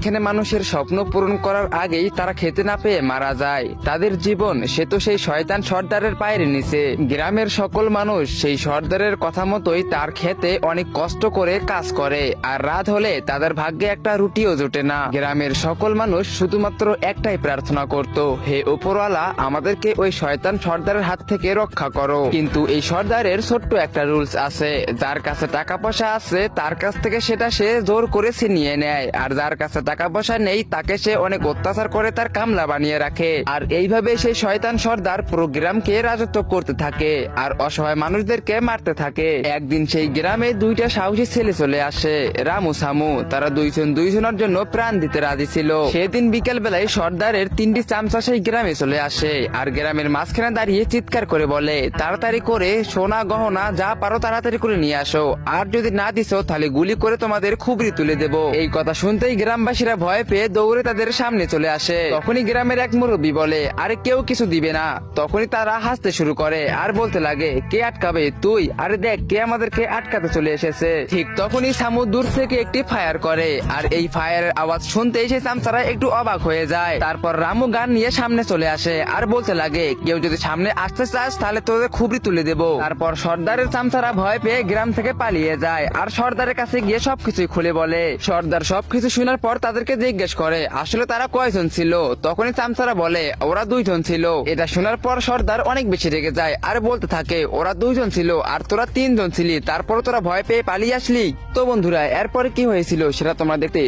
যেখানে মানুষের স্বপ্ন পূরণ করার আগেই তারা খেতে না পেয়ে মারা যায়। তাদের জীবন সে তো সেই শয়তান সর্দারের পায়ের নিচে। গ্রামের সকল মানুষ সেই সর্দারের কথা মতোই তার খেতে অনেক কষ্ট করে কাজ করে, আর রাত হলে তাদের ভাগ্যে একটা রুটিও জোটে না। গ্রামের সকল মানুষ শুধুমাত্র একটাই প্রার্থনা করত, হে উপরওয়ালা, আমাদেরকে ওই শয়তান সর্দারের হাত থেকে রক্ষা করো। কিন্তু এই সর্দারের ছোট্ট একটা রুলস আছে, যার কাছে টাকা পয়সা আছে তার কাছ থেকে সেটা সে জোর করে ছিনিয়ে নেয়, আর যার কাছে টাকা পয়সা নেই তাকে সে অনেক অত্যাচার করে তার কামলা বানিয়ে রাখে। আর এইভাবে সেই শয়তান সর্দার পুরো গ্রামকে রাজত্ব করতে থাকে আর অসহায় মানুষদেরকে মারতে থাকে। একদিন সেই গ্রামে দুইটা সাহসী ছেলে চলে আসে, রামু সামু। তারা দুইজনের জন্য প্রাণ দিতে রাজি ছিল। সেদিন বিকেল বেলায় সর্দারের 3টি চামচা সেই গ্রামে চলে আসে আর গ্রামের মাঝখানে দাঁড়িয়ে চিৎকার করে বলে, তাড়াতাড়ি করে সোনা গহনা যা পারো তাড়াতাড়ি করে নিয়ে আসো, আর যদি না দিছো তাহলে গুলি করে তোমাদের খুবরি তুলে দেব। এই কথা শুনতেই গ্রামবাসীরা ভয় পেয়ে দৌড়ে তাদের সামনে চলে আসে। তখনই গ্রামের এক মুরব্বী বলে, আরে কেউ কিছু দিবে না। তখনই তারা হাসতে শুরু করে আর বলতে লাগে, কে আটকাবে তুই? আরে দেখ কে আমাদেরকে আটকাতে চলে এসেছে। ঠিক তখনই সামু দূর থেকে একটি ফায়ার করে, আর এই ফায়ারের আওয়াজ শুনতেই সেই চামচারা একটু অবাক হয়ে যায়। তারপর রামু গান নিয়ে সামনে চলে আসে আর বলতে লাগে, কেউ যদি সামনে আসতে চাস তাহলে তোদের খুবরি তুলে দেব। তারপর সর্দারের চামচারা ভয় পেয়ে গ্রাম থেকে পালিয়ে যায় আর সর্দারের কাছে গিয়ে সবকিছুই খুলে বলে। সর্দার সবকিছু শোনার পর তাদেরকে জিজ্ঞেস করে আসলে তারা কয়জন ছিল। তখনই চামচারা বলে ওরা 2জন ছিল। এটা শোনার পর সর্দার অনেক বেশি রেগে যায় আর বলতে থাকে, ওরা 2জন ছিল আর তোরা 3জন ছিলি, তারপর তোরা ভয় পেয়ে পালিয়ে আসলি। তো বন্ধুরা, এরপরে কি হয়েছিল সেটা তোমরা দেখতে